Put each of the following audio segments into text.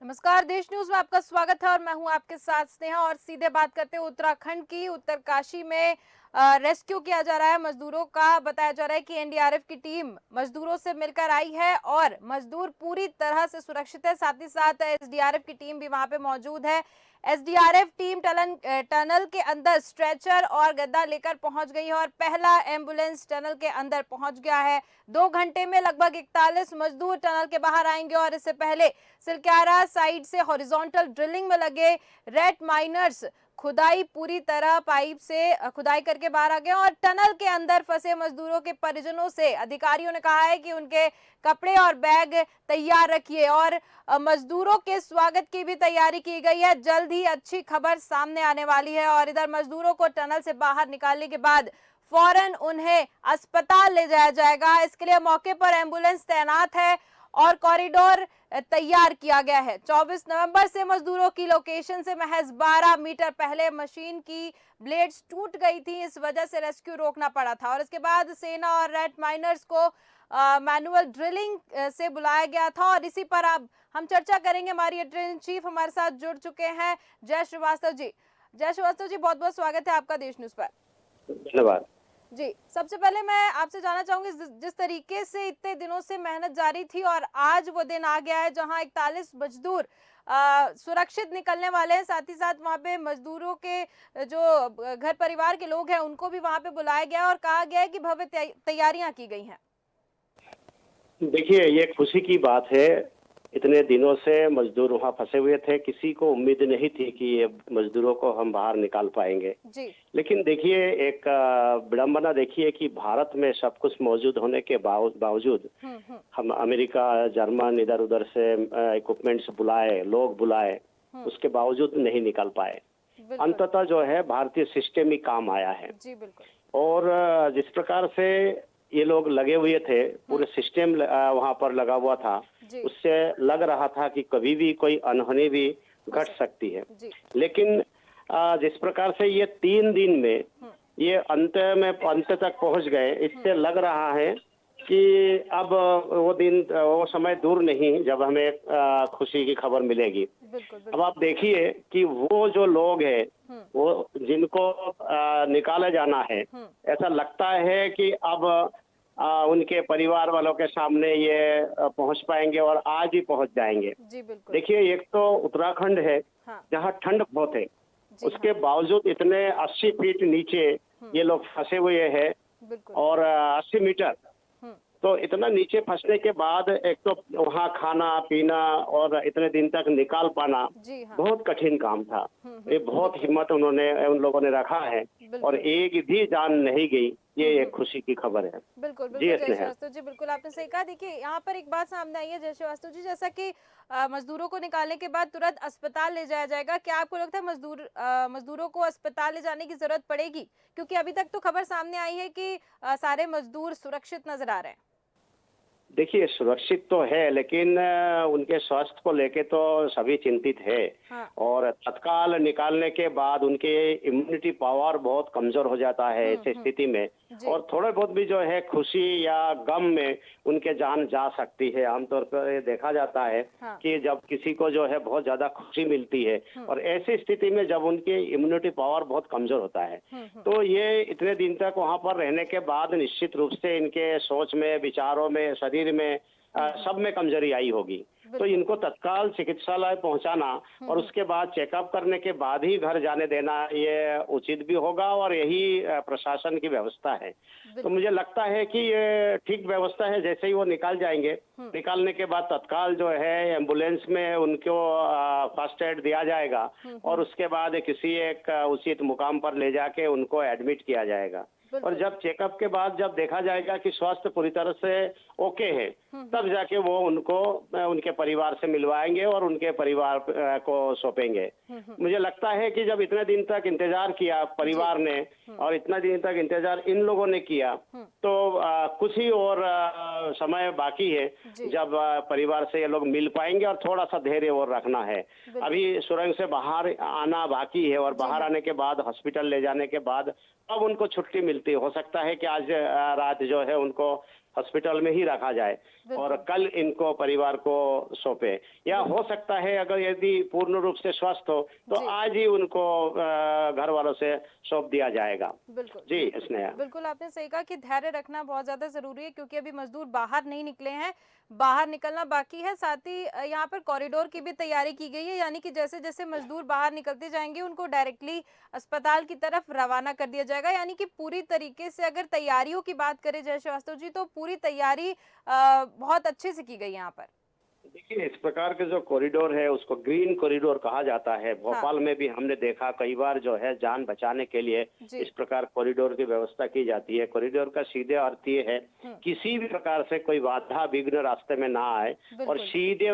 नमस्कार, देश न्यूज में आपका स्वागत है और मैं हूं आपके साथ स्नेहा। और सीधे बात करते हैं उत्तराखंड की। उत्तरकाशी में रेस्क्यू किया जा रहा है मजदूरों का। बताया जा रहा है कि एनडीआरएफ की टीम मजदूरों से मिलकर आई है और मजदूर पूरी तरह से सुरक्षित है। साथ ही साथ एसडीआरएफ की टीम भी वहां पे मौजूद है। एसडीआरएफ टीम टनल के अंदर स्ट्रेचर और गद्दा लेकर पहुंच गई है और पहला एम्बुलेंस टनल के अंदर पहुंच गया है। 2 घंटे में लगभग 41 मजदूर टनल के बाहर आएंगे और इससे पहले सिलक्यारा साइड से हॉरिजॉन्टल ड्रिलिंग में लगे रेड माइनर्स खुदाई पूरी तरह पाइप से खुदाई करके बाहर आ गए और टनल के अंदर फंसे मजदूरों के परिजनों से अधिकारियों ने कहा है कि उनके कपड़े और बैग तैयार रखिए और मजदूरों के स्वागत की भी तैयारी की गई है। जल्द ही अच्छी खबर सामने आने वाली है और इधर मजदूरों को टनल से बाहर निकालने के बाद फौरन उन्हें अस्पताल ले जाया जाएगा। इसके लिए मौके पर एम्बुलेंस तैनात है और कॉरिडोर तैयार किया गया है। 24 नवंबर से मजदूरों की लोकेशन से महज 12 मीटर पहले मशीन की ब्लेड्स टूट गई थी। इस वजह से रेस्क्यू रोकना पड़ा था और इसके बाद सेना और रेड माइनर्स को मैनुअल ड्रिलिंग से बुलाया गया था और इसी पर अब हम चर्चा करेंगे। हमारी एडिटर इन चीफ हमारे साथ जुड़ चुके हैं जय श्रीवास्तव जी। जय श्रीवास्तव जी, बहुत बहुत स्वागत है आपका देश न्यूज पर। धन्यवाद। जी, सबसे पहले मैं आपसे जानना चाहूंगी जिस तरीके से इतने दिनों से मेहनत जारी थी और आज वो दिन आ गया है जहां 41 मजदूर सुरक्षित निकलने वाले हैं। साथ ही साथ वहां पे मजदूरों के जो घर परिवार के लोग हैं उनको भी वहां पे बुलाया गया और कहा गया है कि भव्य तैयारियां की गई हैं। देखिए, ये खुशी की बात है। इतने दिनों से मजदूर वहाँ फंसे हुए थे, किसी को उम्मीद नहीं थी कि ये मजदूरों को हम बाहर निकाल पाएंगे। जी। लेकिन देखिए, एक विडंबना देखिए कि भारत में सब कुछ मौजूद होने के बावजूद हम्म। हम अमेरिका, जर्मन इधर उधर से इक्विपमेंट्स बुलाए, लोग बुलाए, उसके बावजूद नहीं निकल पाए। बिल्कुल। अंततः जो है भारतीय सिस्टम ही काम आया है। जी बिल्कुल। और जिस प्रकार से ये लोग लगे हुए थे, पूरे सिस्टम वहां पर लगा हुआ था, जी। उससे लग रहा था कि कभी भी कोई अनहोनी भी घट सकती है। जी। लेकिन जिस प्रकार से ये 3 दिन में ये अंत तक पहुंच गए, इससे लग रहा है कि अब वो समय दूर नहीं जब हमें खुशी की खबर मिलेगी। बिल्कुल अब बिल्कुल। आप देखिए कि वो जो लोग हैं, वो जिनको निकाला जाना है, ऐसा लगता है कि अब उनके परिवार वालों के सामने ये पहुंच पाएंगे और आज ही पहुंच जाएंगे। जी बिल्कुल। देखिए, एक तो उत्तराखंड है हाँ। जहाँ ठंड बहुत है, जी उसके बावजूद इतने 80 फीट नीचे ये लोग फंसे हुए हैं बिल्कुल। और 80 मीटर। हम्म। तो इतना नीचे फंसने के बाद एक तो वहाँ खाना पीना और इतने दिन तक निकाल पाना जी हाँ। बहुत कठिन काम था। ये बहुत हिम्मत उन लोगों ने रखा है और एक भी जान नहीं गई। ये एक खुशी की खबर है। बिल्कुल जी बिल्कुल। जय स्नेहा। श्रीवास्तव जी, बिल्कुल आपने सही कहा। देखिए, यहाँ पर एक बात सामने आई है जय श्रीवास्तव जी, जैसा कि मजदूरों को निकालने के बाद तुरंत अस्पताल ले जाया जाएगा। क्या आपको लगता है मजदूरों को अस्पताल ले जाने की जरूरत पड़ेगी? क्योंकि अभी तक तो खबर सामने आई है कि सारे मजदूर सुरक्षित नजर आ रहे हैं। देखिए, सुरक्षित तो है, लेकिन उनके स्वास्थ्य को लेके तो सभी चिंतित है। हाँ। और तत्काल निकालने के बाद उनके इम्यूनिटी पावर बहुत कमजोर हो जाता है ऐसी स्थिति में। जी। और थोड़े बहुत भी जो है खुशी या गम में उनके जान जा सकती है। आमतौर पर ये देखा जाता है हाँ। कि जब किसी को जो है बहुत ज्यादा खुशी मिलती है और ऐसी स्थिति में जब उनकी इम्यूनिटी पावर बहुत कमजोर होता है, तो ये इतने दिन तक वहां पर रहने के बाद निश्चित रूप से इनके सोच में, विचारों में, शरीर में, सब में कमजोरी आई होगी। तो इनको तत्काल चिकित्सालय पहुंचाना और उसके बाद चेकअप करने के बाद ही घर जाने देना ये उचित भी होगा और यही प्रशासन की व्यवस्था है। तो मुझे लगता है कि ये ठीक व्यवस्था है। जैसे ही वो निकाल जाएंगे, निकालने के बाद तत्काल जो है एम्बुलेंस में उनको फर्स्ट एड दिया जाएगा और उसके बाद किसी एक उचित मुकाम पर ले जाके उनको एडमिट किया जाएगा। और जब चेकअप के बाद जब देखा जाएगा कि स्वास्थ्य पूरी तरह से ओके है, तब जाके वो उनको उनके परिवार से मिलवाएंगे और उनके परिवार को सौंपेंगे। मुझे लगता है कि जब इतने दिन तक इंतजार किया परिवार ने और इतना दिन तक इंतजार इन लोगों ने किया, तो कुछ ही और समय बाकी है जब परिवार से ये लोग मिल पाएंगे और थोड़ा सा धैर्य और रखना है। अभी सुरंग से बाहर आना बाकी है और बाहर आने के बाद हॉस्पिटल ले जाने के बाद अब उनको छुट्टी मिलती हो सकता है कि आज रात जो है उनको हॉस्पिटल में ही रखा जाए और कल इनको परिवार को सौंपे, या हो सकता है अगर यदि पूर्ण रूप से स्वस्थ हो तो आज ही उनको घर वालों से सौंप दिया जाएगा। बिल्कुल जी स्नेहा, बिल्कुल आपने सही कहा कि धैर्य रखना बहुत ज्यादा जरूरी है, क्योंकि अभी मजदूर बाहर नहीं निकले हैं, बाहर निकलना बाकी है। साथ ही यहाँ पर कॉरिडोर की भी तैयारी की गई है, यानी कि जैसे जैसे मजदूर बाहर निकलते जाएंगे उनको डायरेक्टली अस्पताल की तरफ रवाना कर दिया जाएगा। यानी कि पूरी तरीके से अगर तैयारियों की बात करें जय श्रीवास्तव जी, तो पूरी तैयारी बहुत अच्छे से की गई यहाँ पर। देखिए इस प्रकार के जो कॉरिडोर है उसको ग्रीन कॉरिडोर कहा जाता है। हाँ, भोपाल में भी हमने देखा कई बार जो है जान बचाने के लिए जी, इस प्रकार कॉरिडोर की व्यवस्था की जाती है। कॉरिडोर का सीधे अर्थ ये है किसी भी प्रकार से कोई बाधा विघ्न रास्ते में ना आए और बिल्कुल, सीधे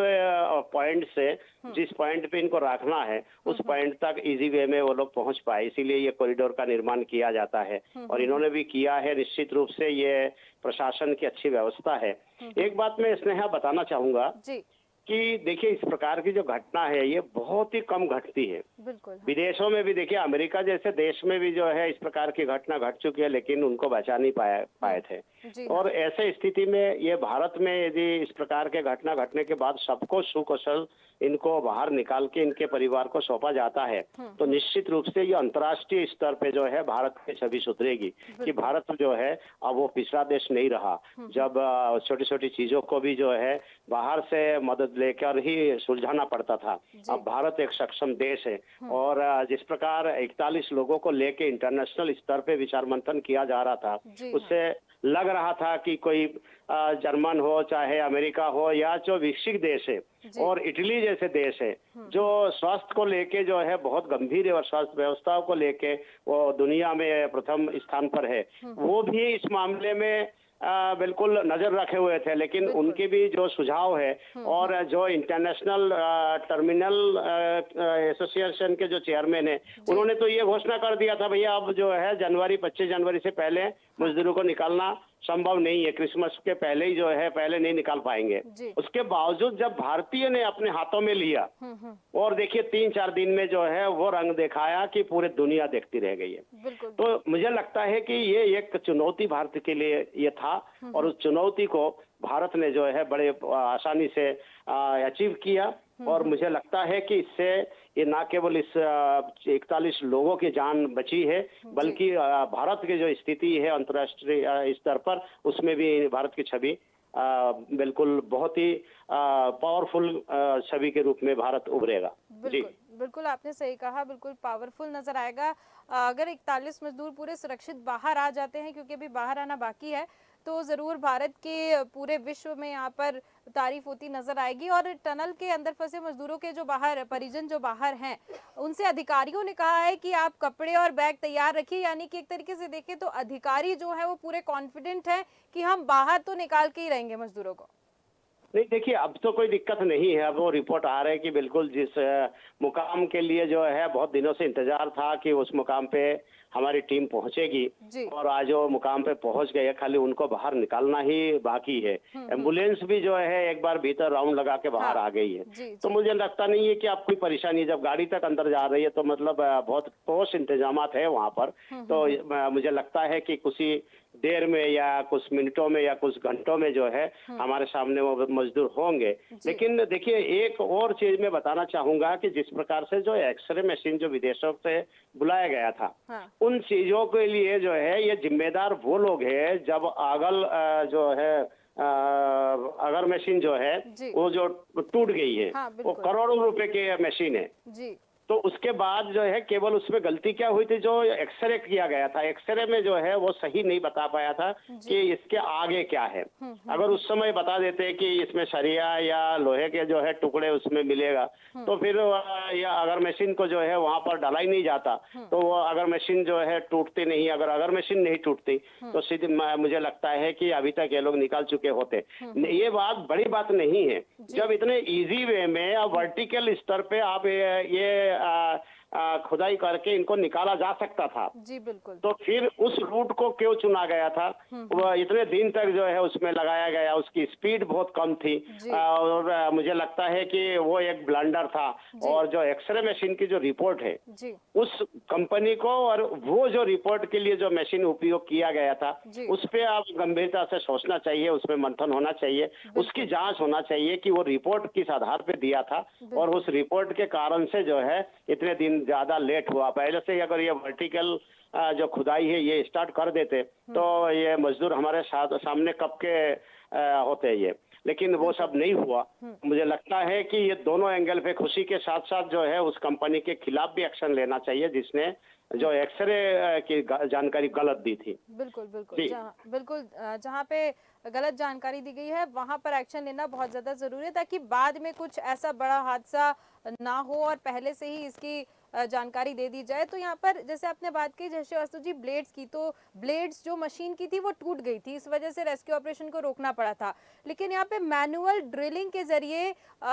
पॉइंट से जिस पॉइंट पे इनको रखना है उस पॉइंट तक इजी वे में वो लोग पहुंच पाए, इसीलिए ये कॉरिडोर का निर्माण किया जाता है और इन्होंने भी किया है। निश्चित रूप से ये प्रशासन की अच्छी व्यवस्था है। एक बात मैं स्नेहा बताना चाहूंगा जी, कि देखिए इस प्रकार की जो घटना है ये बहुत ही कम घटती है। बिल्कुल, हाँ, विदेशों में भी देखिए, अमेरिका जैसे देश में भी जो है इस प्रकार की घटना घट चुकी है लेकिन उनको बचा नहीं पाए थे। जी, और ऐसे स्थिति में ये भारत में यदि इस प्रकार के घटना घटने के बाद सबको सुकुशल इनको बाहर निकाल के इनके परिवार को सौंपा जाता है तो निश्चित रूप से ये अंतर्राष्ट्रीय स्तर पे जो है भारत की छवि सुधरेगी कि भारत जो है अब वो पिछड़ा देश नहीं रहा। जब छोटी छोटी चीजों को भी जो है बाहर से मदद लेकर ही सुलझाना पड़ता था, अब भारत एक सक्षम देश है। और जिस प्रकार 41 लोगों को लेके इंटरनेशनल स्तर पे विचार मंथन किया जा रहा था, उससे लग रहा था कि कोई जर्मन हो चाहे अमेरिका हो या जो विकसित देश है और इटली जैसे देश है जो स्वास्थ्य को लेके जो है बहुत गंभीर है और स्वास्थ्य व्यवस्थाओं को लेके वो दुनिया में प्रथम स्थान पर है, वो भी इस मामले में बिल्कुल नजर रखे हुए थे। लेकिन उनके भी जो सुझाव है और जो इंटरनेशनल टर्मिनल एसोसिएशन के जो चेयरमैन है उन्होंने तो ये घोषणा कर दिया था भैया अब जो है 25 जनवरी से पहले मजदूरों को निकालना संभव नहीं है, क्रिसमस के पहले ही जो है पहले नहीं निकाल पाएंगे। उसके बावजूद जब भारतीय ने अपने हाथों में लिया और देखिए 3-4 दिन में जो है वो रंग दिखाया कि पूरी दुनिया देखती रह गई है। तो मुझे लगता है कि ये एक चुनौती भारत के लिए ये था और उस चुनौती को भारत ने जो है बड़े आसानी से अचीव किया और मुझे लगता है कि इससे ये ना केवल इस 41 लोगों की जान बची है बल्कि भारत की जो स्थिति है अंतर्राष्ट्रीय स्तर पर उसमें भी भारत की छवि बिल्कुल बहुत ही पावरफुल छवि के रूप में भारत उभरेगा। जी बिल्कुल आपने सही कहा, बिल्कुल पावरफुल नजर आएगा अगर 41 मजदूर पूरे सुरक्षित बाहर आ जाते हैं, क्योंकि अभी बाहर आना बाकी है, तो जरूर भारत के पूरे विश्व में यहाँ पर तारीफ होती नजर आएगी। और टनल के अंदर फंसे मजदूरों के जो बाहर परिजन जो बाहर हैं, उनसे अधिकारियों ने कहा है कि आप कपड़े और बैग तैयार रखिए, यानी कि एक तरीके से देखें तो अधिकारी जो है वो पूरे कॉन्फिडेंट है कि हम बाहर तो निकाल के ही रहेंगे मजदूरों को। नहीं देखिए अब तो कोई दिक्कत नहीं है। अब वो रिपोर्ट आ रहा है कि बिल्कुल जिस मुकाम के लिए जो है बहुत दिनों से इंतजार था कि उस मुकाम पे हमारी टीम पहुंचेगी और आज वो मुकाम पे पहुंच गए, खाली उनको बाहर निकालना ही बाकी है। एम्बुलेंस भी जो है एक बार भीतर राउंड लगा के बाहर आ गई है। तो मुझे लगता नहीं है कि आप कोई परेशानी, जब गाड़ी तक अंदर जा रही है तो मतलब बहुत ठोस इंतजामात है वहां पर। तो मुझे लगता है कि कुछ ही देर में या कुछ मिनटों में या कुछ घंटों में जो है हमारे सामने वो मजदूर होंगे। लेकिन देखिए एक और चीज मैं बताना चाहूंगा कि जिस प्रकार से जो एक्सरे मशीन जो विदेशों से बुलाया गया था, उन चीजों के लिए जो है ये जिम्मेदार वो लोग हैं। जब आगल जो है अगर मशीन जो है वो जो टूट गई है, वो करोड़ों रुपए की मशीन है, तो उसके बाद जो है केवल उसमें गलती क्या हुई थी, जो एक्सरे किया गया था, एक्सरे में जो है वो सही नहीं बता पाया था कि इसके आगे क्या है। अगर उस समय बता देते कि इसमें सरिया या लोहे के जो है टुकड़े उसमें मिलेगा तो फिर या अगर मशीन को जो है वहां पर डाला ही नहीं जाता, तो वो अगर मशीन जो है टूटती नहीं। अगर मशीन नहीं टूटती तो सीधे मुझे लगता है कि अभी तक ये लोग निकाल चुके होते। ये बात बड़ी बात नहीं है जब इतने इजी वे में वर्टिकल स्तर पे आप ये खुदाई करके इनको निकाला जा सकता था। जी बिल्कुल। तो फिर उस रूट को क्यों चुना गया था? वह इतने दिन तक जो है उसमें लगाया गया, उसकी स्पीड बहुत कम थी। जी। और मुझे लगता है कि वो एक ब्लंडर था। जी। और जो एक्सरे मशीन की जो रिपोर्ट है, जी। उस कंपनी को और वो जो रिपोर्ट के लिए जो मशीन उपयोग किया गया था, जी। उस पे आप गंभीरता से सोचना चाहिए, उसमें मंथन होना चाहिए, उसकी जांच होना चाहिए कि वो रिपोर्ट किस आधार पे दिया था और उस रिपोर्ट के कारण से जो है इतने दिन ज्यादा लेट हुआ। पहले से ही अगर ये वर्टिकल जो खुदाई है ये स्टार्ट कर देते तो ये मजदूर हमारे साथ सामने कब के होते ये, लेकिन वो सब नहीं हुआ। मुझे लगता है कि ये दोनों एंगल पे खुशी के साथ साथ जो है उस कंपनी के खिलाफ भी एक्शन लेना चाहिए जिसने जो एक्सरे की जानकारी गलत दी थी। बिल्कुल बिल्कुल। जी। जहाँ पे गलत जानकारी दी गई है वहां पर एक्शन लेना बहुत ज्यादा जरूरी है, ताकि बाद में कुछ ऐसा बड़ा हादसा ना हो और पहले से ही इसकी जानकारी दे दी जाए। तो यहाँ पर जैसे आपने बात की जय श्रीवास्तव जी ब्लेड्स की, तो ब्लेड्स जो मशीन की थी वो टूट गई थी, इस वजह से रेस्क्यू ऑपरेशन को रोकना पड़ा था। लेकिन यहाँ पे मैनुअल ड्रिलिंग के जरिए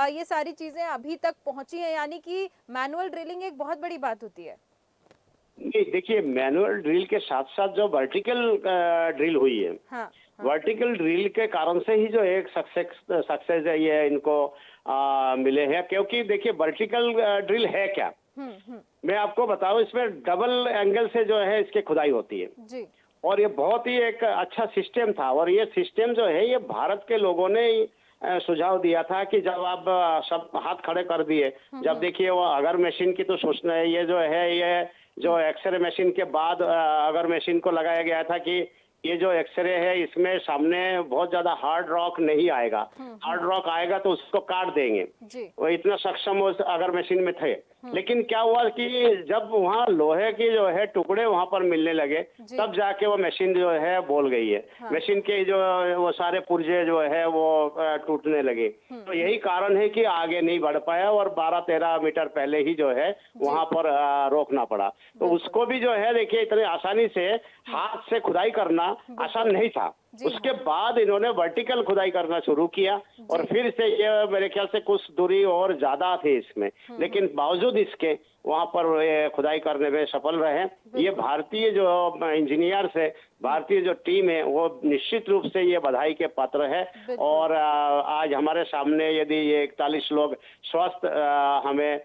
ये सारी चीजें अभी तक पहुंची हैं, यानी कि मैनुअल ड्रिलिंग एक बहुत बड़ी बात होती है। नहीं, देखिए मैनुअल ड्रिल के साथ साथ जो वर्टिकल ड्रिल हुई है, हाँ। वर्टिकल ड्रिल के कारण से ही जो एक सक्सेस है ये इनको मिले हैं। क्योंकि देखिए वर्टिकल ड्रिल है क्या, मैं आपको बताऊं, इसमें डबल एंगल से जो है इसकी खुदाई होती है जी। और ये बहुत ही एक अच्छा सिस्टम था। और ये सिस्टम जो है ये भारत के लोगों ने सुझाव दिया था कि जब आप सब हाथ खड़े कर दिए, जब देखिए वो अगर मशीन की तो सोचना है, ये जो है ये जो एक्सरे मशीन के बाद अगर मशीन को लगाया गया था कि ये जो एक्सरे है इसमें सामने बहुत ज्यादा हार्ड रॉक नहीं आएगा, हार्ड रॉक आएगा तो उसको काट देंगे। जी। वो इतना सक्षम उस अगर मशीन में थे। लेकिन क्या हुआ कि जब वहाँ लोहे की जो है टुकड़े वहां पर मिलने लगे तब जाके वो मशीन जो है बोल गई है। मशीन के जो वो सारे पुर्जे जो है वो टूटने लगे। तो यही कारण है कि आगे नहीं बढ़ पाया और 12-13 मीटर पहले ही जो है वहां पर रोकना पड़ा। तो उसको भी जो है देखिए इतनी आसानी से हाथ से खुदाई करना आसान नहीं था। उसके बाद इन्होंने वर्टिकल खुदाई करना शुरू किया और फिर से ये मेरे ख्याल से कुछ दूरी और ज्यादा थी इसमें, लेकिन बावजूद इसके वहां पर ये खुदाई करने में सफल रहे। ये भारतीय जो इंजीनियर से भारतीय जो टीम है वो निश्चित रूप से ये बधाई के पात्र है। और आज हमारे सामने यदि ये 41 लोग स्वस्थ हमें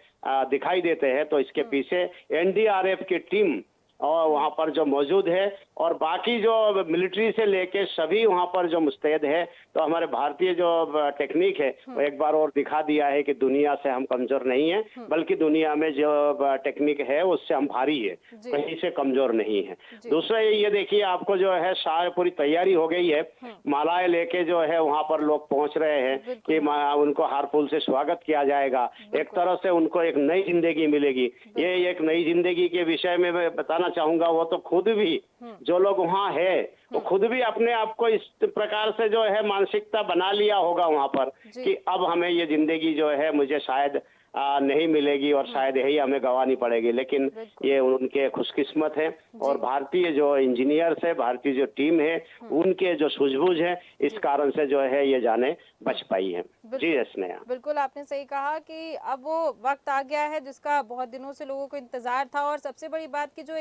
दिखाई देते हैं तो इसके पीछे एनडीआरएफ की टीम और वहाँ पर जो मौजूद है और बाकी जो मिलिट्री से लेके सभी वहाँ पर जो मुस्तैद है। तो हमारे भारतीय जो टेक्निक है वो एक बार और दिखा दिया है कि दुनिया से हम कमजोर नहीं है, बल्कि दुनिया में जो टेक्निक है उससे हम भारी है, कहीं से कमजोर नहीं है। दूसरा ये देखिए आपको जो है सारी पूरी तैयारी हो गई है, मालाएं लेके जो है वहाँ पर लोग पहुँच रहे हैं कि उनको हार फूल से स्वागत किया जाएगा। एक तरह से उनको एक नई जिंदगी मिलेगी। ये एक नई जिंदगी के विषय में मैं बताना चाहूंगा, वो तो खुद भी जो लोग वहाँ है वो खुद भी अपने आप को इस प्रकार से जो है मानसिकता बना लिया होगा वहाँ पर कि अब हमें ये जिंदगी जो है मुझे शायद नहीं मिलेगी और शायद यही हमें गंवानी पड़ेगी। लेकिन ये उनके खुशकिस्मत है और भारतीय जो इंजीनियर्स है, भारतीय जो टीम है, उनके जो सूझबूझ है, इस कारण से जो है ये जाने बच पाई है। जी स्नेहा, बिल्कुल आपने सही कहा कि अब वो वक्त आ गया है जिसका बहुत दिनों से लोगों को इंतजार था। और सबसे बड़ी बात कि जो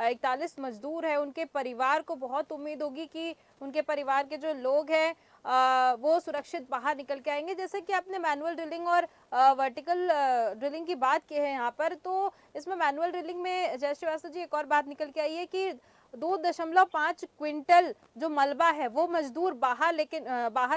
41 मजदूर है उनके परिवार को बहुत उम्मीद होगी कि उनके परिवार के जो लोग हैं वो सुरक्षित बाहर निकल के आएंगे। जैसे कि आपने मैनुअल ड्रिलिंग और वर्टिकल ड्रिलिंग की बात की है यहाँ पर, तो इसमें मैनुअल ड्रिलिंग में जय श्रीवास्तव जी एक और बात निकल के आई है कि 2.5 क्विंटल जो मलबा है वो मजदूर बाहर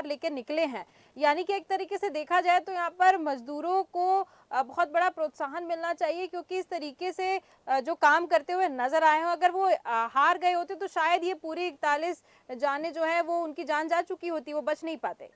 लेके निकले हैं। यानी कि एक तरीके से देखा जाए तो यहाँ पर मजदूरों को बहुत बड़ा प्रोत्साहन मिलना चाहिए, क्योंकि इस तरीके से जो काम करते हुए नजर आए हो, अगर वो हार गए होते तो शायद ये पूरी 41 जाने जो है वो उनकी जान जा चुकी होती, वो बच नहीं पाते।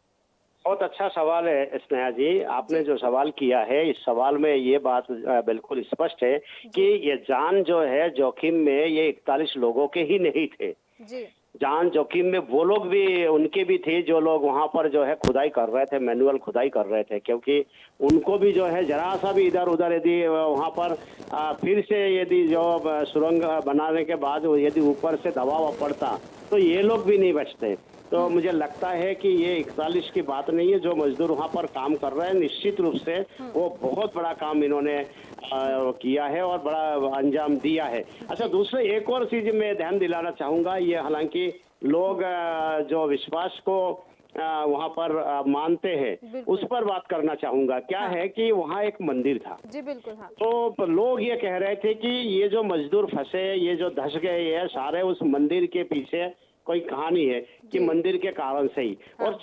बहुत अच्छा सवाल है स्नेहा जी, आपने जो सवाल किया है इस सवाल में ये बात बिल्कुल स्पष्ट है कि ये जान जो है जोखिम में ये 41 लोगों के ही नहीं थे जी। जान जोखिम में वो लोग भी उनके भी थे जो लोग वहां पर जो है खुदाई कर रहे थे, मैनुअल खुदाई कर रहे थे। क्योंकि उनको भी जो है जरा सा भी इधर उधर यदि वहां पर फिर से यदि जो सुरंग बनाने के बाद यदि ऊपर से दबाव पड़ता तो ये लोग भी नहीं बचते। तो मुझे लगता है कि ये 41 की बात नहीं है, जो मजदूर वहाँ पर काम कर रहे हैं निश्चित रूप से वो बहुत बड़ा काम इन्होंने किया है और बड़ा अंजाम दिया है। अच्छा, दूसरा एक और चीज मैं ध्यान दिलाना चाहूंगा, ये हालांकि लोग जो विश्वास को वहां पर मानते हैं, उस बिल्कुल। पर बात करना चाहूंगा। क्या हाँ। है कि वहाँ एक मंदिर था, जी बिल्कुल। हाँ। तो लोग ये कह रहे थे कि ये जो मजदूर फंसे, ये जो धंस गए, ये सारे उस मंदिर के पीछे कोई कहानी है कि जी। मंदिर के कारण से ही। हाँ। और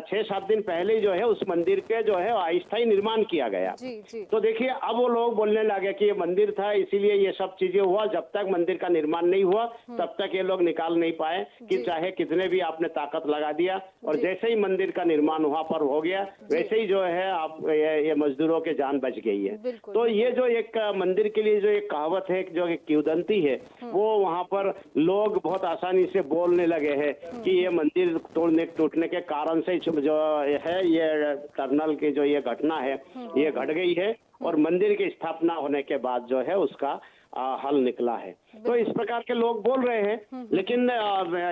6-7 दिन पहले जो है उस मंदिर के जो है अस्थायी निर्माण किया गया। जी जी। तो देखिए, अब वो लोग बोलने लगे कि ये मंदिर था इसीलिए ये सब चीजें हुआ। जब तक मंदिर का निर्माण नहीं हुआ तब तक ये लोग निकाल नहीं पाए कि जी चाहे कितने भी आपने ताकत लगा दिया। और जी जैसे ही मंदिर का निर्माण वहां पर हो गया, जी। वैसे ही जो है आप ये मजदूरों के जान बच गई है। बिल्कुल तो ये बिल्कुल। जो एक मंदिर के लिए जो एक कहावत है, जो एक किंवदंती है, वो वहां पर लोग बहुत आसानी से बोलने लगे हैं कि ये मंदिर टूटने के कारण से जो है ये टनल की जो ये घटना है ये घट गई है, और मंदिर की स्थापना होने के बाद जो है उसका हल निकला है। तो इस प्रकार के लोग बोल रहे हैं, लेकिन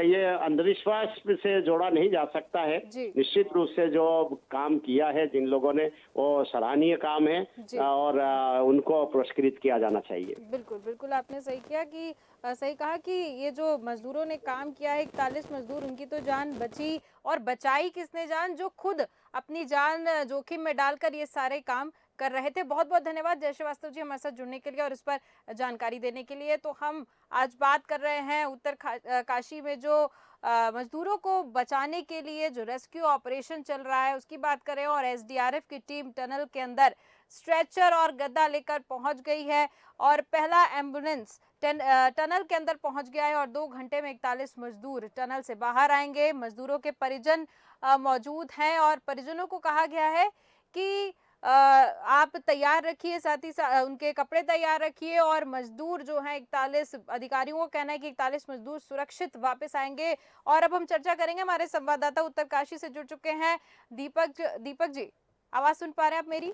ये अंधविश्वास से जोड़ा नहीं जा सकता है। जी निश्चित रूप से जो काम किया है जिन लोगों ने, वो सराहनीय काम है जी। और उनको पुरस्कृत किया जाना चाहिए। बिल्कुल बिल्कुल, आपने सही किया कि सही कहा कि ये जो मजदूरों ने काम किया है, 41 मजदूर, उनकी तो जान बची। और बचाई किसने जान? जो खुद अपनी जान जोखिम में डालकर ये सारे काम कर रहे थे। बहुत बहुत धन्यवाद जय श्रीवास्तव जी हमारे साथ जुड़ने के लिए और इस पर जानकारी देने के लिए। तो हम आज बात कर रहे हैं काशी में जो मजदूरों को बचाने के लिए जो रेस्क्यू ऑपरेशन चल रहा है उसकी बात करें, और एसडीआरएफ की टीम टनल के अंदर स्ट्रेचर और गद्दा लेकर पहुंच गई है और पहला एम्बुलेंस टनल के अंदर पहुंच गया है और 2 घंटे में 41 मजदूर टनल से बाहर आएंगे। मजदूरों के परिजन मौजूद हैं और परिजनों को कहा गया है कि आप तैयार रखिए, साथ ही उनके कपड़े तैयार रखिए। और मजदूर जो हैं 41, अधिकारियों का कहना है कि 41 मजदूर सुरक्षित वापस आएंगे। और अब हम चर्चा करेंगे, हमारे संवाददाता उत्तरकाशी से जुड़ चुके हैं दीपक जी, आवाज सुन पा रहे हैं आप मेरी?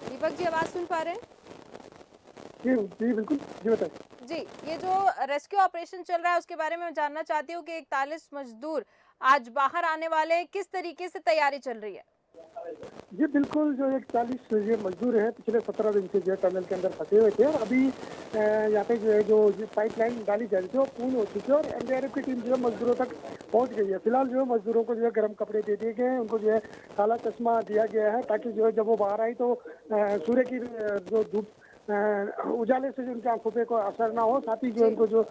दीपक जी, आवाज सुन पा रहे हैं? जी जी बिल्कुल, जी बताइए। जी, ये जो रेस्क्यू ऑपरेशन चल रहा है उसके बारे में मैं जानना चाहती हूँ कि 41 मजदूर आज बाहर आने वाले हैं, किस तरीके से तैयारी चल रही है? जी बिल्कुल, जो 41 ये मजदूर हैं पिछले 17 दिन से जो है टनल के अंदर फंसे हुए थे और अभी यहाँ पे जो है जो पाइपलाइन डाली जा रही थी वो पूर्ण हो चुकी है और एनडीआरएफ की टीम जो है मजदूरों तक पहुंच गई है। फिलहाल जो है मजदूरों को जो है गर्म कपड़े दे दिए गए हैं, उनको जो है काला चश्मा दिया गया है ताकि जो है जब वो बाहर आई तो सूर्य की जो धूप उजाले से जो उनकी आंखों पे कोई असर ना हो। साथ ही जो उनको जो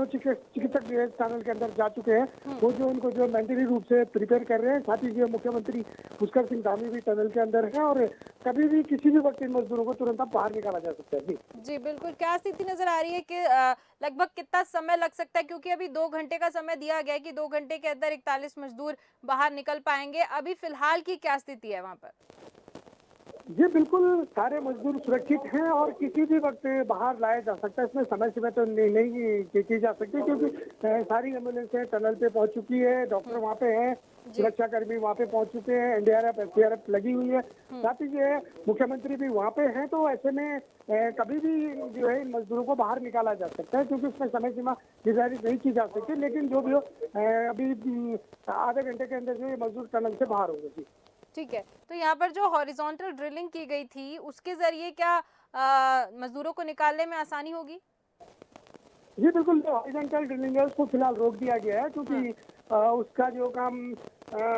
चिकित्सक जो है टनल के अंदर जा चुके हैं वो जो उनको जो मेंटली रूप से प्रिपेयर कर रहे हैं। साथ ही जो मुख्यमंत्री पुष्कर सिंह धामी भी टनल के अंदर है और कभी भी किसी भी वक्त इन मजदूरों को तुरंत बाहर निकाला जा सकता है। जी जी बिल्कुल, क्या स्थिति नजर आ रही है कि लगभग कितना समय लग सकता है? क्योंकि अभी 2 घंटे का समय दिया गया है कि 2 घंटे के अंदर 41 मजदूर बाहर निकल पाएंगे। अभी फिलहाल की क्या स्थिति है वहां पर? जी बिल्कुल, सारे मजदूर सुरक्षित हैं और किसी भी वक्त बाहर लाया जा सकता है। इसमें समय सीमा तो नहीं की जा सकती क्योंकि सारी एम्बुलेंसें टनल पे पहुंच चुकी है, डॉक्टर वहाँ पे हैं, सुरक्षा कर्मी वहाँ पे पहुंच चुके हैं, एनडीआरएफ एसडीआरएफ लगी हुई है। साथ ही जो है मुख्यमंत्री भी वहाँ पे हैं। तो ऐसे में कभी भी जो है इन मजदूरों को बाहर निकाला जा सकता है क्योंकि उसमें समय सीमा निर्धारित नहीं की जा सकती। लेकिन जो भी हो अभी आधे घंटे के अंदर जो ये मजदूर टनल से बाहर होंगे। जी ठीक है, तो यहाँ पर जो हॉरिजॉन्टल ड्रिलिंग की गई थी उसके जरिए क्या मजदूरों को निकालने में आसानी होगी? जी बिल्कुल, जो हॉरिजॉन्टल ड्रिलिंग है उसको फिलहाल रोक दिया गया है क्योंकि उसका जो काम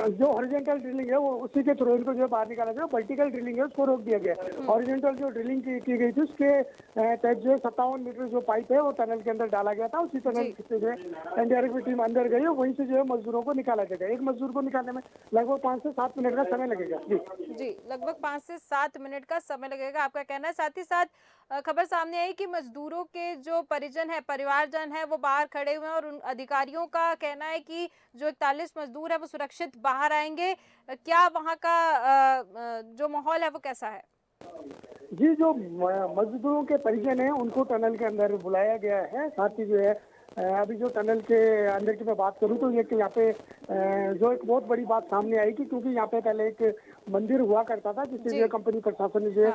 जो हॉरिजॉन्टल ड्रिलिंग है वो उसी के थ्रू इनको जो है बाहर निकाला गया। वर्टिकल ड्रिलिंग है उसको रोक दिया गया। हॉरिजॉन्टल जो ड्रिलिंग की गई थी उसके तहत जो 57 मीटर जो पाइप है वो टनल के अंदर डाला गया था। उसी टनल से जो है एनडीआरएफ की टीम अंदर गई और वहीं से जो है मजदूरों को निकाला जाएगा। एक मजदूर को निकालने में लगभग 5 से 7 मिनट का समय लगेगा। जी, लगभग 5 से 7 मिनट का समय लगेगा आपका कहना है। साथ ही साथ खबर सामने आई कि मजदूरों के जो परिजन है, परिवारजन है, वो बाहर खड़े हुए हैं और उन अधिकारियों का कहना है कि जो 41 मजदूर है वो सुरक्षित बाहर आएंगे। क्या वहाँ का जो माहौल है वो कैसा है? जी, जो मजदूरों के परिजन हैं उनको टनल के अंदर बुलाया गया है। साथ ही जो है अभी जो टनल के अंदर की मैं बात करूं तो ये कि यहाँ पे जो एक बहुत बड़ी बात सामने आई कि क्योंकि यहाँ पे पहले एक मंदिर हुआ करता था जिससे जो कंपनी प्रशासन ने जो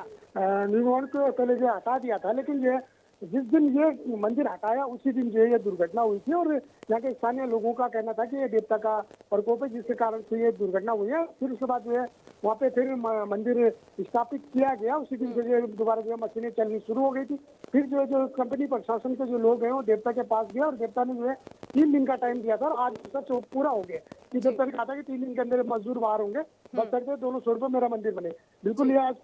निर्माण को पहले जो हटा दिया था। लेकिन जो जिस दिन ये मंदिर हटाया उसी दिन जो है ये दुर्घटना हुई थी, और यहाँ के स्थानीय लोगों का कहना था कि ये देवता का प्रकोप है जिसके कारण से ये दुर्घटना हुई है। फिर उसके बाद जो है वहाँ पे फिर मंदिर स्थापित किया गया, उसी दिन से जो है दोबारा जो है मशीनें चलनी शुरू हो गई थी। फिर जो कंपनी प्रशासन के जो लोग हैं वो देवता के पास गए, और देवता ने जो है 3 दिन का टाइम दिया था, और आज उसका पूरा हो गया कि देवता ने कहा था कि 3 दिन के अंदर मजदूर बाहर होंगे, बस करके दोनों छोर पर मेरा मंदिर बने। बिल्कुल ये आज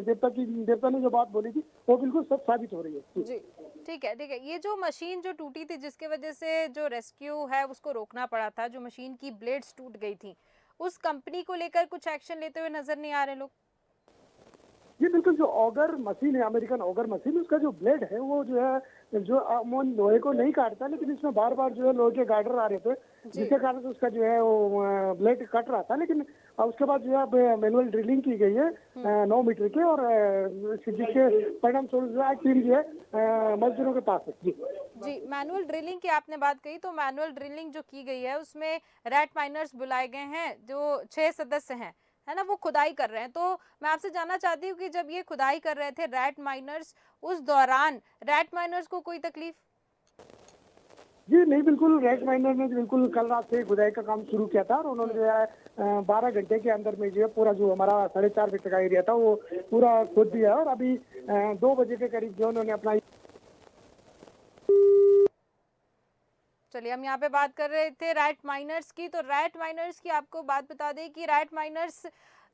देवता ने जो बात बोली थी वो बिल्कुल सच साबित हो रही है। जी, ठीक है, ठीक है। ये जो मशीन जो टूटी थी जिसकी वजह से जो रेस्क्यू है उसको रोकना पड़ा था, जो मशीन की ब्लेड्स टूट गई थी, उस कंपनी को लेकर कुछ एक्शन लेते हुए नजर नहीं आ रहे लोग? ये बिल्कुल जो ऑगर मशीन है, अमेरिकन ऑगर मशीन, उसका जो ब्लेड है वो जो है जो अमूमन लोहे को नहीं काटता, लेकिन इसमें बार बार जो है लोहे के गार्डर आ रहे थे जिसके कारण से उसका जो है वो ब्लेड कट रहा था। लेकिन उसके बाद जो है मैनुअल ड्रिलिंग की गई है 9 मीटर की, और जिसके परिणाम स्वरूप आज टीम जो है मजदूरों के पास है। जी, मैनुअल ड्रिलिंग की आपने बात कही, तो मैनुअल ड्रिलिंग जो की गई है उसमें रैट माइनर्स बुलाए गए हैं, जो 6 सदस्य हैं, है ना, वो खुदाई कर रहे हैं। तो मैं आपसे जानना चाहती हूँ कि जब ये खुदाई कर रहे थे रैट माइनर्स, उस दौरान रैट माइनर्स को कोई तकलीफ? जी नहीं, बिल्कुल रैट माइनर ने बिल्कुल कल रात से खुदाई का काम शुरू किया था, और उन्होंने जो है 12 घंटे के अंदर में जो है पूरा जो हमारा 4.5 मीटर का एरिया था वो पूरा खोद दिया है, और अभी 2 बजे के करीब जो उन्होंने अपना। चलिए, हम यहाँ पे बात कर रहे थे रैट माइनर्स की। तो रैट माइनर्स की आपको बात बता दें कि रैट माइनर्स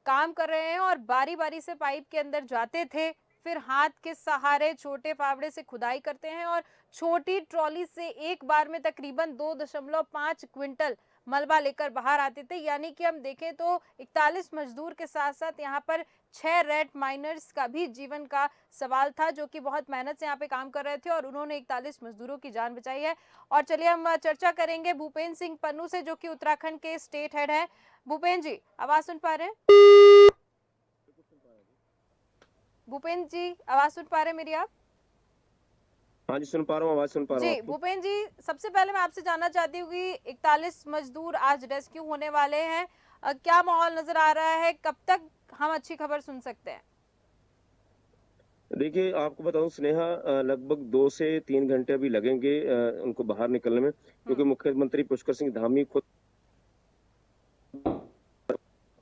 काम कर रहे हैं और बारी बारी से पाइप के अंदर जाते थे, फिर हाथ के सहारे छोटे फावड़े से खुदाई करते हैं और छोटी ट्रॉली से एक बार में तकरीबन 2.5 क्विंटल मलबा लेकर बाहर आते थे। यानी कि हम देखें तो 41 मजदूर के साथ साथ यहाँ पर 6 रैट माइनर्स का भी जीवन का सवाल था, जो कि बहुत मेहनत से यहाँ पे काम कर रहे थे और उन्होंने 41 मजदूरों की जान बचाई है। और चलिए हम चर्चा करेंगे भूपेंद्र सिंह पन्नू से, जो कि उत्तराखंड के स्टेट हेड है। भूपेंद्र जी, आवाज सुन पा रहे हैं? भूपेंद्र जी, आवाज सुन पा रहे हैं मेरी आप? हाँ जी, सुन पा रहा हूँ, आवाज सुन पा रहा हूँ जी, आपकी। भूपेंद्र जी, सबसे पहले मैं आपसे जानना चाहती हूँ कि 41 मजदूर आज रेस्क्यू होने वाले हैं, क्या माहौल नजर आ रहा है, कब तक हम अच्छी खबर सुन सकते हैं? देखिए, आपको बताऊँ स्नेहा, लगभग 2 से 3 घंटे अभी लगेंगे उनको बाहर निकलने में, क्योंकि मुख्यमंत्री पुष्कर सिंह धामी खुद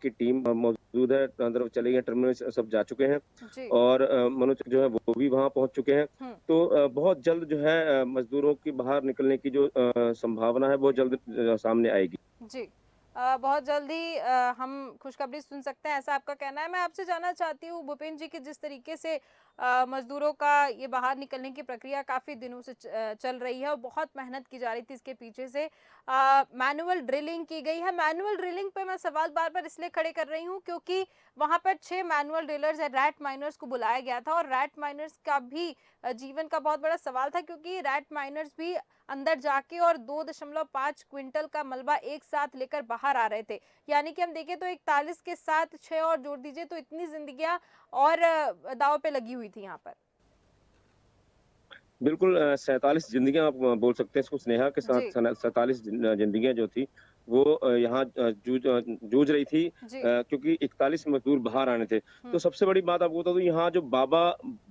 की टीम मौजूद है, अंदर चले गए, टर्मिनल सब जा चुके हैं, जी। और मनोज जो है वो भी वहाँ पहुँच चुके हैं। तो बहुत जल्द जो है मजदूरों की बाहर निकलने की जो संभावना है वो जल्द सामने आएगी। जी, बहुत जल्दी हम खुशखबरी सुन सकते हैं, ऐसा आपका कहना है। मैं आपसे जानना चाहती हूँ भूपेंद्र जी, कि जिस तरीके से मजदूरों का ये बाहर निकलने की प्रक्रिया काफ़ी दिनों से चल रही है और बहुत मेहनत की जा रही थी इसके पीछे से, मैनुअल ड्रिलिंग की गई है। मैनुअल ड्रिलिंग पे मैं सवाल बार बार इसलिए खड़े कर रही हूँ क्योंकि वहाँ पर 6 मैनुअल ड्रिलर्स रैट माइनर्स को बुलाया गया था, और रैट माइनर्स का भी जीवन का बहुत बड़ा सवाल था, क्योंकि रैट माइनर्स भी अंदर जाके और 2.5 क्विंटल का मलबा एक साथ लेकर बाहर आ रहे थे। यानी कि हम देखें तो 41 के साथ 6 और जोड़ दीजिए तो इतनी जिंदगियां और दांव पे लगी हुई थी यहाँ पर। बिल्कुल 47 जिंदगियां आप बोल सकते हैं इसको स्नेहा के साथ। जी। 47 जिंदगियां जो थी वो यहाँ जूझ रही थी, जी। क्योंकि 41 मजदूर बाहर आने थे। तो सबसे बड़ी बात आपको बता दूं, यहाँ जो बाबा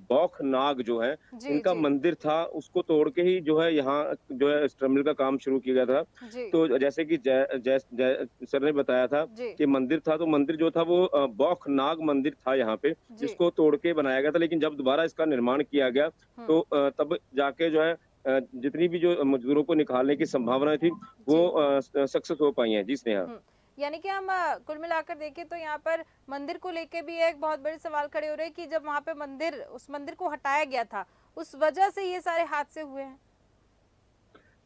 बौख नाग जो है, जी। इनका जी। मंदिर था, उसको तोड़ के ही जो है यहाँ जो है टर्मिनल का काम शुरू किया गया था। जी। तो जैसे कि जय जय जय सर ने बताया था जी। कि मंदिर था, तो मंदिर जो था वो बौख नाग मंदिर था यहाँ पे, जी। जिसको तोड़ के बनाया गया था। लेकिन जब दोबारा इसका निर्माण किया गया तो तब जाके जो है जितनी भी जो मजदूरों को निकालने की संभावनाएं थी वो सक्सेस हो पाई हैं। जी स्नेहा। यानी कि हम कुल मिलाकर देखें तो यहाँ पर मंदिर को लेके भी एक बहुत बड़े सवाल खड़े हो रहे हैं कि जब वहाँ पे उस मंदिर को हटाया गया था, उस वजह से ये सारे हादसे हुए हैं।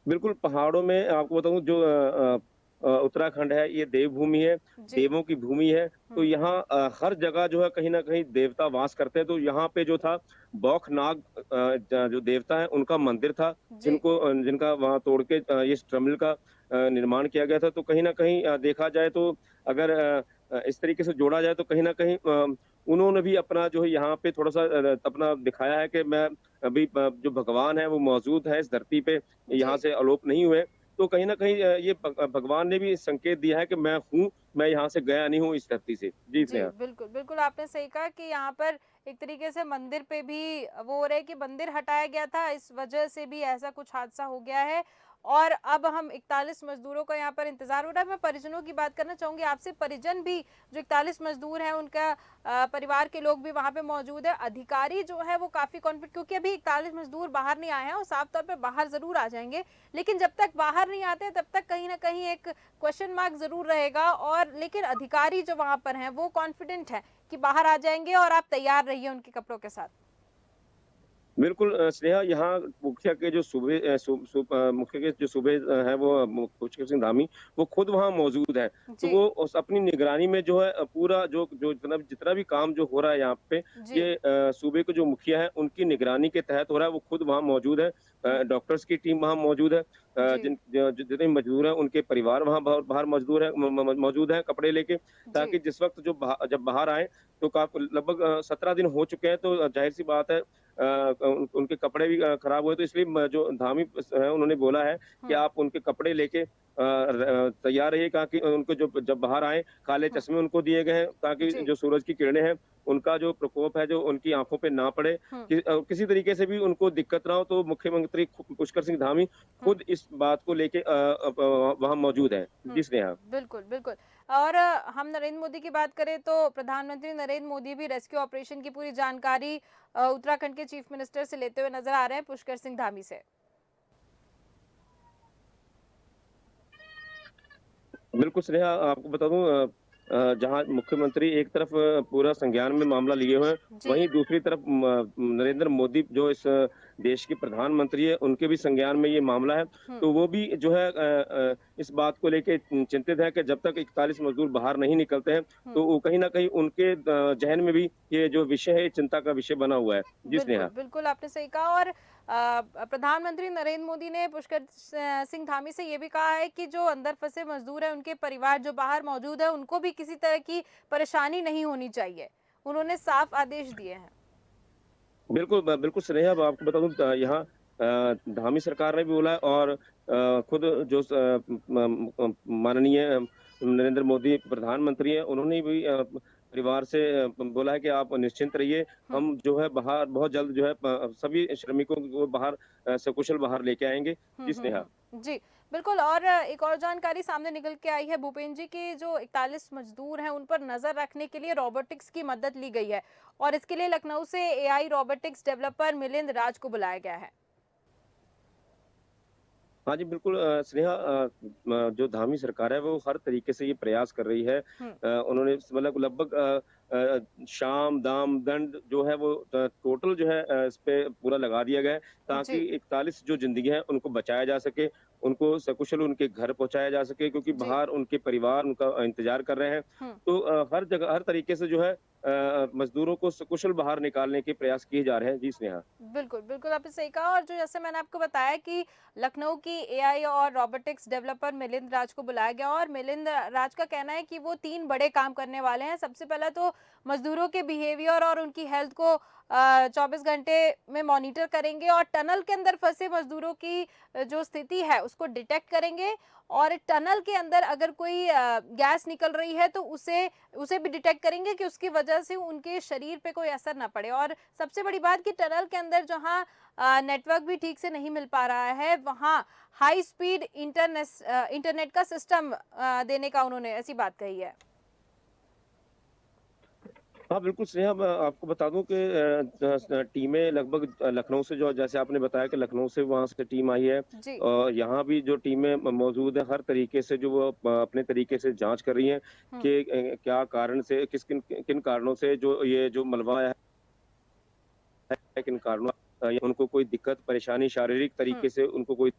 बिल्कुल, पहाड़ों में आपको बताऊं जो उत्तराखंड है, ये देवभूमि है, देवों की भूमि है। तो यहाँ हर जगह जो है कहीं न कहीं देवता वास करते हैं। तो यहाँ पे जो था बौख नाग जो देवता है उनका मंदिर था, जिनका वहाँ तोड़ के इस टर्मिनल का निर्माण किया गया था। तो कहीं न कहीं देखा जाए तो अगर इस तरीके से जोड़ा जाए तो कहीं न कहीं उन्होंने भी अपना जो है यहाँ पे थोड़ा-सा अपना दिखाया है कि मैं अभी जो भगवान है वो मौजूद है इस धरती पे, यहाँ से अलोप नहीं हुए। तो कहीं न कहीं ये भगवान ने भी संकेत दिया है कि मैं हूँ, मैं यहाँ से गया नहीं हूँ इस धरती से। जी, जी, स्नेहा। बिल्कुल, बिल्कुल आपने सही कहा कि यहाँ पर एक तरीके से मंदिर पे भी वो हो रहा है कि मंदिर हटाया गया था, इस वजह से भी ऐसा कुछ हादसा हो गया है और अब हम 41 मज़दूरों का यहाँ पर इंतज़ार हो रहा है। मैं परिजनों की बात करना चाहूँगी आपसे, परिजन भी जो 41 मज़दूर हैं, उनका परिवार के लोग भी वहाँ पे मौजूद है। अधिकारी जो है वो काफ़ी कॉन्फिडेंट, क्योंकि अभी 41 मज़दूर बाहर नहीं आए हैं और साफ तौर पे बाहर ज़रूर आ जाएँगे, लेकिन जब तक बाहर नहीं आते तब तक कहीं न कहीं एक क्वेश्चन मार्क ज़रूर रहेगा और लेकिन अधिकारी जो वहाँ पर हैं वो कॉन्फिडेंट हैं कि बाहर आ जाएँगे और आप तैयार रहिए उनके कपड़ों के साथ। बिल्कुल स्नेहा, यहाँ मुखिया के जो मुखिया के जो सूबे हैं वो पुष्कर सिंह धामी, वो खुद वहाँ मौजूद हैं। तो जी, वो उस अपनी निगरानी में जो है पूरा जो जो जितना भी काम जो हो रहा है यहाँ पे, जी। ये सूबे के जो मुखिया हैं उनकी निगरानी के तहत हो रहा है, वो खुद वहाँ मौजूद है। हुँ, डॉक्टर्स की टीम वहाँ मौजूद है। जी, जितने मज़दूर हैं उनके परिवार वहाँ बाहर मज़दूर हैं म म मौजूद हैं कपड़े लेके, जी। ताकि जिस वक़्त जब बाहर आएँ तो लगभग 17 दिन हो चुके हैं, तो ज़ाहिर-सी बात है उनके कपड़े भी खराब हुए, तो इसलिए जो धामी है उन्होंने बोला है कि हुँ, आप उनके कपड़े लेके तैयार रहिए, ताकि उनको जब बाहर आए काले हुँ। चश्मे उनको दिए गए हैं, ताकि जी, जो सूरज की किरणें हैं उनका जो प्रकोप है जो उनकी आंखों पे ना पड़े, हुँ, किसी तरीके से भी उनको दिक्कत ना हो। तो मुख्यमंत्री पुष्कर सिंह धामी हुँ। खुद इस बात को लेके वहाँ मौजूद है। हुँ, जी स्नेहा। बिल्कुल, बिल्कुल। और हम नरेंद्र मोदी की बात करें तो प्रधानमंत्री नरेंद्र मोदी भी रेस्क्यू ऑपरेशन की पूरी जानकारी उत्तराखंड के चीफ मिनिस्टर से लेते हुए नज़र आ रहे हैं, पुष्कर सिंह धामी से। बिल्कुल स्नेहा, आपको बता दूँ जहाँ मुख्यमंत्री एक तरफ पूरा संज्ञान में मामला लिए हुए हैं, जी। वहीं दूसरी तरफ नरेंद्र मोदी जो इस देश के प्रधानमंत्री हैं, उनके भी संज्ञान में ये मामला है। हुँ, तो वो भी जो है इस बात को लेके चिंतित है कि जब तक 41 मज़दूर बाहर नहीं निकलते हैं, हुँ। तो वो कहीं न कहीं उनके ज़हन में भी ये जो विषय है, ये चिंता का विषय बना हुआ है। जी बिल्कुल, स्नेहा। बिल्कुल आपने सही कहा और प्रधानमंत्री नरेंद्र मोदी ने पुष्कर सिंह धामी से ये भी कहा है कि जो अंदर फँसे मज़दूर हैं, उनके परिवार जो बाहर मौजूद है, उनको भी किसी तरह की परेशानी नहीं होनी चाहिए। उन्होंने साफ आदेश दिए हैं। बिल्कुल स्नेहा, अब आपको बता दूँ यहाँ धामी सरकार ने भी बोला है और खुद जो माननीय नरेंद्र मोदी प्रधानमंत्री हैं, उन्होंने भी परिवार से बोला है कि आप निश्चिंत रहिए, हुँ। हम जो है बाहर बहुत जल्द जो है सभी श्रमिकों को बाहर सकुशल बाहर लेके आएँगे। हुँ, जी हुँ, स्नेहा। हुँ। जी, बिल्कुल और एक और जानकारी सामने निकल के आई है भूपेंद्र जी की जो 41 मज़दूर हैं, उन पर नज़र रखने के लिए रोबोटिक्स की मदद ली गई है और इसके लिए लखनऊ से एआई रोबोटिक्स डेवलपर मिलिंद राज को बुलाया गया है। हाँ जी, बिल्कुल स्नेहा, जो धामी सरकार है वो हर तरीके से ये प्रयास कर रही है। हुँ, उन्होंने मतलब लगभग साम, दाम, दंड जो है वो टोटल जो है इस पे पूरा लगा दिया गया है, ताकि जी, 41 जो ज़िंदगियाँ हैं उनको बचाया जा सके, उनको सकुशल उनके घर पहुँचाया जा सके, क्योंकि जी। बाहर उनके परिवार उनका इंतज़ार कर रहे हैं। हुँ। तो हर जगह हर तरीके से जो है मज़दूरों को सकुशल बाहर निकालने के प्रयास किए जा रहे हैं। जी स्नेहा। बिल्कुल, बिल्कुल आपने सही कहा और जो जैसे मैंने आपको बताया कि लखनऊ की एआई और रोबोटिक्स डेवलपर मिलिंद राज को बुलाया गया और मिलिंद राज का कहना है कि वो 3 बड़े काम करने वाले हैं। सबसे पहला तो मज़दूरों के बिहेवियर और उनकी हेल्थ को 24 घंटे में मॉनिटर करेंगे और टनल के अंदर फँसे मज़दूरों की जो स्थिति है उसको डिटेक्ट करेंगे और टनल के अंदर अगर कोई गैस निकल रही है तो उसे उसे भी डिटेक्ट करेंगे कि उसकी वजह से उनके शरीर पे कोई असर ना पड़े और सबसे बड़ी बात कि टनल के अंदर जहाँ नेटवर्क भी ठीक से नहीं मिल पा रहा है, वहाँ हाई स्पीड इंटरनेट का सिस्टम देने का उन्होंने ऐसी बात कही है। हाँ, बिल्कुल स्नेहा, मैं आपको बता दूँ कि टीमें लगभग लखनऊ से जो जैसे आपने बताया कि लखनऊ से वहाँ से टीम आई है। जी। यहाँ भी जो टीमें मौजूद हैं, हर तरीके से जो वो अपने तरीके से जाँच कर रही हैं हुँ, कि क्या कारण से किन किन कारणों से जो ये जो मलबा है, किन कारणों उनको कोई दिक्कत, परेशानी, शारीरिक हुँ। तरीके से उनको कोई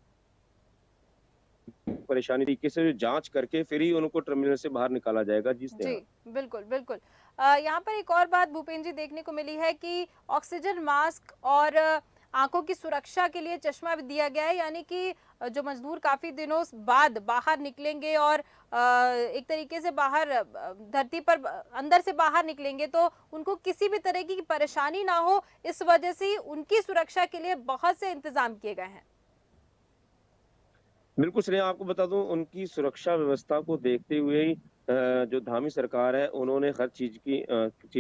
परेशानी, तरीके से जाँच करके फिर ही उनको टर्मिनल से बाहर निकाला जाएगा। जी जी, स्नेहा। बिल्कुल, बिल्कुल। यहाँ पर एक और बात भूपेंद्र जी देखने को मिली है कि ऑक्सीजन मास्क और आँखों की सुरक्षा के लिए चश्मा भी दिया गया है, यानी कि जो मज़दूर काफ़ी दिनों बाद बाहर निकलेंगे और एक तरीके से बाहर धरती पर अंदर से बाहर निकलेंगे तो उनको किसी भी तरह की परेशानी ना हो, इस वजह से उनकी सुरक्षा के लिए बहुत से इंतज़ाम किए गए हैं। बिल्कुल स्नेहा, आपको बता दूँ उनकी सुरक्षा व्यवस्था को देखते हुए ही जो धामी सरकार है उन्होंने हर चीज़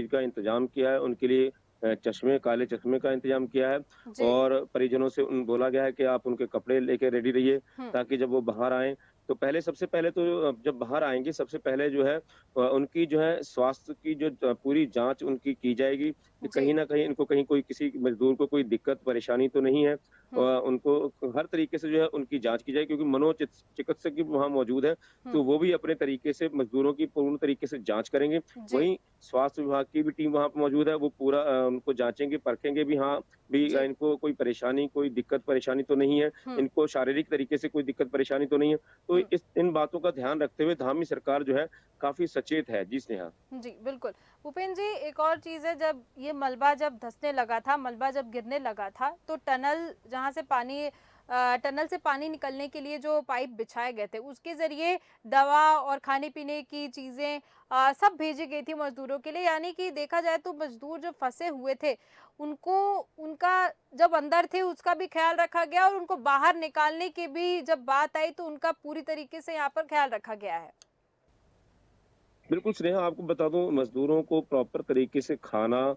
का इंतज़ाम किया है। उनके लिए काले चश्मे का इंतज़ाम किया है जी। और परिजनों से बोला गया है कि आप उनके कपड़े लेके रेडी रहिए हुँ। ताकि जब वो बाहर आएँ तो सबसे पहले तो जब बाहर आएँगे सबसे पहले जो है उनकी जो है स्वास्थ्य की जो पूरी जाँच उनकी की जाएगी कि जी। कहीं न कहीं इनको कहीं कोई किसी मज़दूर को कोई दिक्कत परेशानी तो नहीं है। हुँ। उनको हर तरीके से जो है उनकी जाँच की जाए क्योंकि चिकित्सक भी वहाँ मौजूद हैं, हुँ। तो वो भी अपने तरीके से मज़दूरों की पूर्ण तरीके से जाँच करेंगे। जी। वहीं स्वास्थ्य विभाग की भी टीम वहाँ पे मौजूद है, वो पूरा उनको जाँचेंगे, परखेंगे भी हाँ, जी। इनको कोई परेशानी, कोई दिक्कत परेशानी तो नहीं है, हुँ। इनको शारीरिक तरीके से कोई दिक्कत परेशानी तो नहीं है। तो हुँ। इन बातों का ध्यान रखते हुए धामी सरकार जो है काफ़ी सचेत है। जी स्नेहा। जी, बिल्कुल। भूपेन जी, एक और चीज़ है, जब ये मलबा जब धँसने लगा था, मलबा जब गिरने लगा था, तो जहाँ से टनल से पानी निकलने के लिए जो पाइप बिछाए गए थे, उसके ज़रिए दवा और खाने-पीने की चीज़ें सब भेजी गई थी मज़दूरों के लिए। यानी कि देखा जाए तो मज़दूर जो फँसे हुए थे, उनको उनका जब अंदर थे उसका भी ख़्याल रखा गया और उनको बाहर निकालने की भी जब बात आई तो उनका पूरी तरीके से यहाँ पर ख़्याल रखा गया है। बिल्कुल स्नेहा, आपको बता दूँ मज़दूरों को प्रॉपर तरीके से खाना,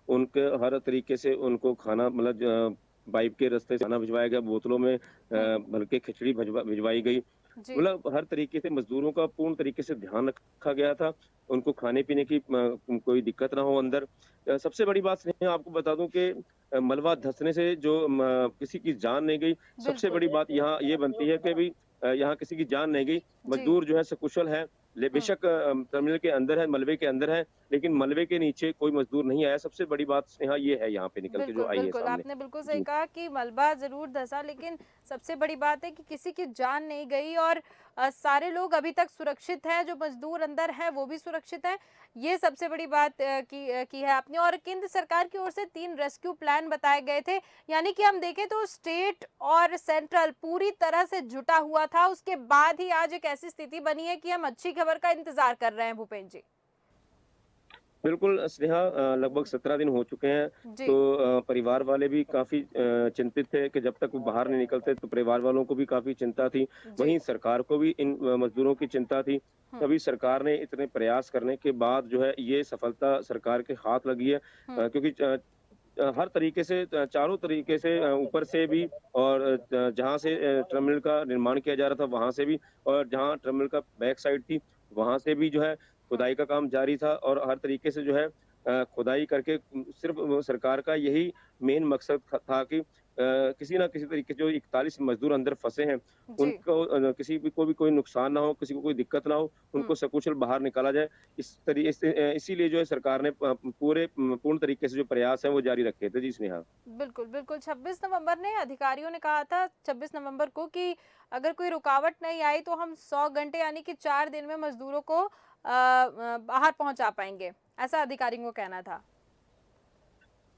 उनके हर तरीके से उनको खाना मतलब पाइप के रास्ते से खाना भिजवाया गया, बोतलों में हुँ। बल्कि खिचड़ी भिजवाई गई। जी। मतलब हर तरीके से मज़दूरों का पूर्ण तरीके से ध्यान रखा गया था, उनको खाने-पीने की कोई दिक्कत ना हो अंदर। सबसे बड़ी बात स्नेहा आपको बता दूँ कि मलबा धँसने से जो किसी की जान नहीं गई, सबसे बिल्कुल। बड़ी बात यहाँ ये बनती है कि भई यहाँ किसी की जान नहीं गई, जी। मज़दूर जो है सकुशल हैं। हुँ। बेशक टर्मिनल के अंदर है, मलबे के अंदर है, लेकिन मलबे के नीचे कोई मज़दूर नहीं आया। सबसे बड़ी बात स्नेहा ये है यहाँ पे निकल के जो बिल्कुल, आई है बिल्कुल। सामने। आपने बिल्कुल सही जी। कहा कि मलबा ज़रूर धँसा, लेकिन सबसे बड़ी बात है कि किसी की जान नहीं गई और सारे लोग अभी तक सुरक्षित हैं, जो मज़दूर अंदर हैं वो भी सुरक्षित हैं। ये सबसे बड़ी बात की है आपने। और केंद्र सरकार की ओर से 3 रेस्क्यू प्लान बताए गए थे। यानी कि हम देखें तो स्टेट और सेंट्रल पूरी तरह से जुटा हुआ था। उसके बाद ही आज एक ऐसी स्थिति बनी है कि हम अच्छी खबर का इंतज़ार कर रहे हैं, भूपेन जी। बिल्कुल स्नेहा, लगभग 17 दिन हो चुके हैं, जी। तो परिवार वाले भी काफ़ी चिंतित थे कि जब तक वो बाहर नहीं निकलते तो परिवार वालों को भी काफ़ी चिंता थी। जी। वहीं सरकार को भी इन मज़दूरों की चिंता थी। हुँ। तभी सरकार ने इतने प्रयास करने के बाद जो है ये सफलता सरकार के हाथ लगी है, हुँ। क्योंकि हर तरीके से चारों तरीके से ऊपर से भी और जहाँ से टर्मिनल का निर्माण किया जा रहा था वहाँ से भी और जहाँ टर्मिनल का बैक साइड थी वहाँ से भी जो है हुँ। खुदाई का काम जारी था और हर तरीके से जो है खुदाई करके सिर्फ वो सरकार का यही मेन मकसद था कि किसी न किसी तरीके से जो 41 मजदूर अंदर फँसे हैं, जी। उनको किसी भी को भी कोई नुकसान ना हो, किसी को कोई दिक्कत ना हो, हुँ। उनको सकुशल बाहर निकाला जाए। इसीलिए जो है सरकार ने पूर्ण तरीके से जो प्रयास हैं वो जारी रखे थे। जी स्नेहा। बिल्कुल, बिल्कुल। 26 नवंबर ने अधिकारियों ने कहा था 26 नवंबर को कि अगर कोई रुकावट नहीं आई तो हम 100 घंटे यानी कि 4 दिन में मज़दूरों को बाहर पहुँचा पाएँगे। ऐसा अधिकारियों को कहना था।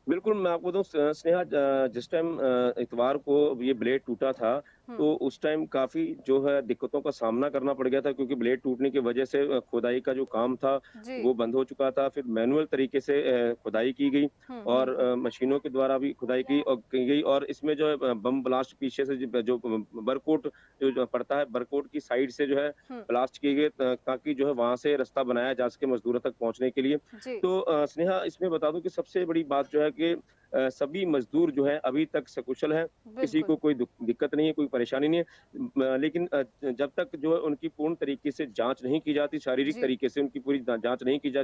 बिल्कुल, मैं आपको बताऊँ स्नेहा, जिस टाइम इतवार को ये ब्लेड टूटा था, हुँ। तो उस टाइम काफ़ी जो है दिक्कतों का सामना करना पड़ गया था क्योंकि ब्लेड टूटने की वजह से खुदाई का जो काम था, जी। वो बंद हो चुका था। फिर मैनुअल तरीके से खुदाई की गई हुँ, और हुँ, हुँ। मशीनों के द्वारा भी खुदाई की गई और इसमें जो है बम ब्लास्ट पीछे से जो बरकोट जो पड़ता है, बरकोट की साइड से जो है हुँ। ब्लास्ट किए गए ताकि जो है वहाँ से रास्ता बनाया जा सके मज़दूरों तक पहुँचने के लिए। जी। तो स्नेहा, इसमें बता दूँ कि सबसे बड़ी बात जो है कि सभी मज़दूर जो हैं अभी तक सकुशल हैं, किसी बिल्कुल। को कोई दिक्कत नहीं है, कोई परेशानी नहीं है। लेकिन जब तक जो है उनकी पूर्ण तरीके से जाँच नहीं की जाती, शारीरिक जी। तरीके से उनकी पूरी जाँच नहीं की जा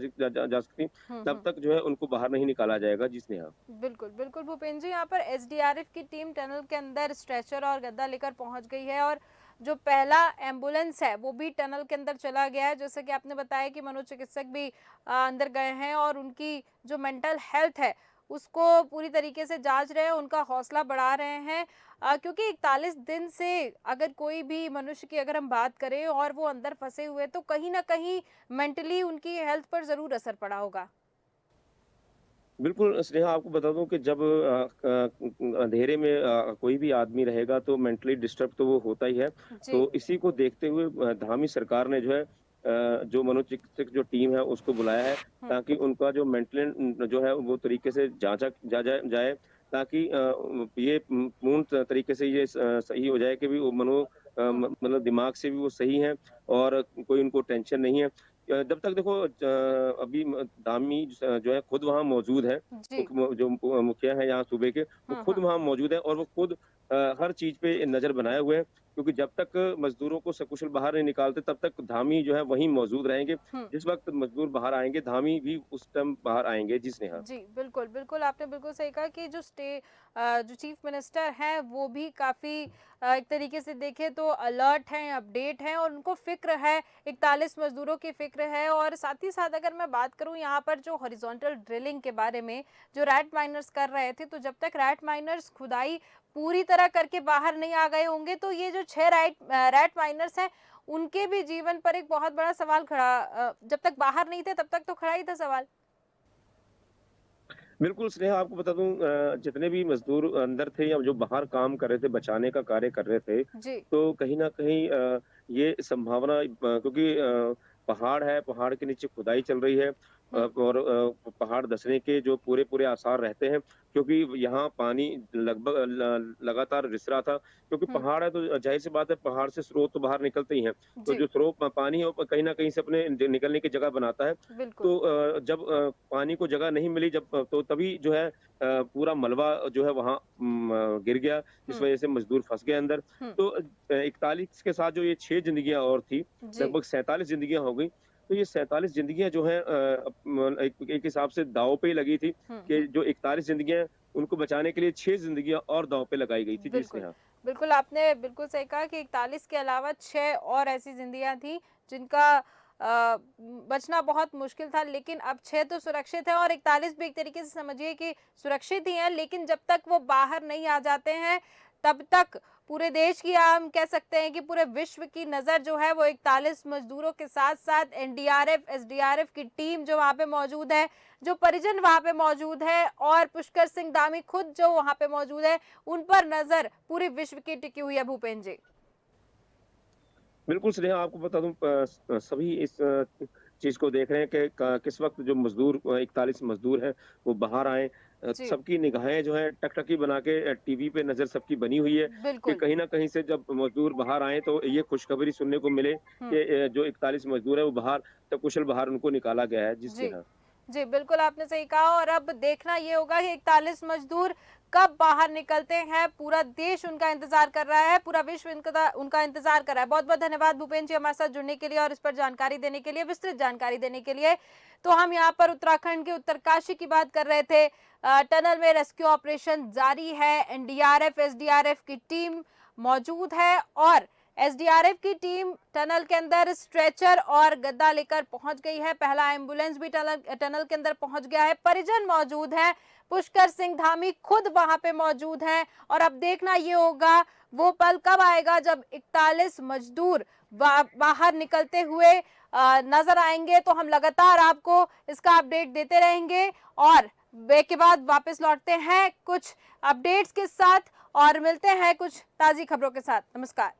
सकती, हुँ, तब हुँ। तक जो है उनको बाहर नहीं निकाला जाएगा। जी स्नेहा। बिल्कुल, बिल्कुल भूपेन जी, यहाँ पर एसडीआरएफ की टीम टनल के अंदर स्ट्रेचर और गद्दा लेकर पहुँच गई है और जो पहला एम्बुलेंस है वो भी टनल के अंदर चला गया है। जैसे कि आपने बताया कि मनोचिकित्सक भी अंदर गए हैं और उनकी जो मेंटल हेल्थ है उसको पूरी तरीके से जांच रहे हैं, उनका हौसला बढ़ा रहे हैं। क्योंकि 41 दिन से अगर कोई भी मनुष्य की अगर हम बात करें और वो अंदर फंसे हुए तो कहीं ना कहीं मेंटली उनकी हेल्थ पर ज़रूर असर पड़ा होगा। बिल्कुल स्नेहा, आपको बता दूँ कि जब अंधेरे में कोई भी आदमी रहेगा तो मेंटली डिस्टर्ब तो वो होता ही है। जी। तो इसी को देखते हुए धामी सरकार ने जो है जो मनोचिकित्सक जो टीम है उसको बुलाया है हुँ। ताकि उनका जो मेंटल जो है वो तरीके से जाँचा जा जाए जाए ताकि ये पूर्ण तरीके से ये सही हो जाए कि भी वो मतलब दिमाग से भी वो सही हैं और कोई उनको टेंशन नहीं है। जब तक देखो अभी धामी जो है खुद वहाँ मौजूद है, जी। जो मुखिया है यहाँ सूबे के, वो खुद वहाँ मौजूद है और वो खुद हर चीज़ पे नज़र बनाए हुए हैं, क्योंकि जब तक मज़दूरों को सकुशल बाहर नहीं निकालते, तब तक धामी जो है वहीं मौजूद रहेंगे। हुँ। जिस वक़्त मज़दूर बाहर आएँगे, धामी भी उस टाइम बाहर आएँगे। जी स्नेहा। जी, बिल्कुल, बिल्कुल, आपने बिल्कुल सही कहा कि जो चीफ मिनिस्टर हैं, वो भी काफ़ी एक तरीके से देखें तो अलर्ट हैं, अपडेट हैं और उनको फ़िक्र है, 41 मज़दूरों की फ़िक्र है और साथ ही साथ अगर मैं बात करूँ यहाँ पर जो हॉरिज़ॉन्टल ड्रिलिंग के बारे में, जो रैट माइनर्स कर रहे थे, तो जब तक रैट माइनर्स खुदाई पूरी तरह करके बाहर नहीं आ गए होंगे, तो ये जो 6 रैट माइनर्स हैं, उनके भी जीवन पर एक बहुत बड़ा सवाल खड़ा जब तक बाहर नहीं थे, तब तक तो खड़ा ही था सवाल। बिल्कुल स्नेहा, आपको बता दूँ जितने भी मज़दूर अंदर थे या जो बाहर काम कर रहे थे, बचाने का कार्य कर रहे थे, जी। तो कहीं न कहीं ये संभावना क्योंकि पहाड़ है, पहाड़ के नीचे खुदाई चल रही है हुँ। और पहाड़ धँसने के जो पूरे-पूरे आसार रहते हैं, क्योंकि यहाँ पानी लगभग लगातार रिस रहा था, क्योंकि हुँ। पहाड़ है तो ज़ाहिर-सी बात है पहाड़ से स्रोत तो बाहर निकलते ही हैं। तो जी, जो स्रोत पानी है वो कहीं न कहीं से अपने निकलने की जगह बनाता है। बिल्कुल। तो जब पानी को जगह नहीं मिली तो तभी जो है पूरा मलबा जो है वहाँ गिर गया, जिस हुँ। वजह से मज़दूर फँस गए अंदर। हुँ। तो 41 के साथ जो ये 6 ज़िंदगियाँ और थी, जी। लगभग 47 ज़िंदगियाँ हो गई। तो ये 47 ज़िंदगियाँ जो हैं एक एक हिसाब से दाँव पे ही लगी थी हुँ। कि जो 41 ज़िंदगियाँ हैं, उनको बचाने के लिए 6 ज़िंदगियाँ और दाँव पे लगाई गई थी। जी, बिल्कुल, स्नेहा। बिल्कुल, आपने बिल्कुल सही कहा कि 41 के अलावा 6 और ऐसी ज़िंदगियाँ थीं, जिनका बचना बहुत मुश्किल था, लेकिन अब 6 तो सुरक्षित हैं और 41 भी एक तरीके से समझिए कि सुरक्षित ही हैं, लेकिन जब तक वो बाहर नहीं आ जाते हैं, तब तक पूरे देश की या हम कह सकते हैं कि पूरे विश्व की नज़र जो है, वो 41 मज़दूरों के साथ-साथ एनडीआरएफ, एसडीआरएफ की टीम जो वहाँ पे मौजूद है, जो परिजन वहाँ पे मौजूद है और पुष्कर सिंह धामी खुद जो वहाँ पे मौजूद है, उन पर नज़र पूरे विश्व की टिकी हुई है भूपेंद्र जी। बिल्कुल स्नेहा, आपको बता दूँ सभी इस चीज़ को देख रहे हैं कि क किस वक़्त जो मज़दूर 41 मज़दूर हैं, वो बाहर आएँ। जी, सबकी निगाहें जो हैं टकटकी बना के टीवी पे नज़र सबकी बनी हुई है कि बिल्कुल। कहीं न कहीं से जब मज़दूर बाहर आएँ तो ये खुशखबरी सुनने को मिले हुँ। कि जो 41 मज़दूर हैं वो बाहर सकुशल बाहर उनको निकाला गया है। जी, जी। स्नेहा। जी, बिल्कुल आपने सही कहा और अब देखना ये होगा कि 41 मज़दूर कब बाहर निकलते हैं, पूरा देश उनका इंतज़ार कर रहा है, पूरा विश्व उनका इंतज़ार कर रहा है। बहुत-बहुत धन्यवाद भूपेंद्र जी हमारे साथ जुड़ने के लिए और इस पर जानकारी देने के लिए, विस्तृत जानकारी देने के लिए। तो हम यहाँ पर उत्तराखंड के उत्तरकाशी की बात कर रहे थे। टनल में रेस्क्यू ऑपरेशन जारी है, एनडीआरएफ, एसडीआरएफ की टीम मौजूद है और एसडीआरएफ की टीम टनल के अंदर स्ट्रेचर और गद्दा लेकर पहुंच गई है। पहला एम्बुलेंस भी टनल के अंदर पहुंच गया है। परिजन मौजूद हैं। पुष्कर सिंह धामी खुद वहां पे मौजूद हैं और अब देखना ये होगा वो पल कब आएगा जब 41 मजदूर बाहर निकलते हुए नजर आएंगे। तो हम लगातार आपको इसका अपडेट देते रहेंगे और ब्रेक के बाद वापस लौटते हैं कुछ अपडेट्स के साथ और मिलते हैं कुछ ताजी खबरों के साथ। नमस्कार।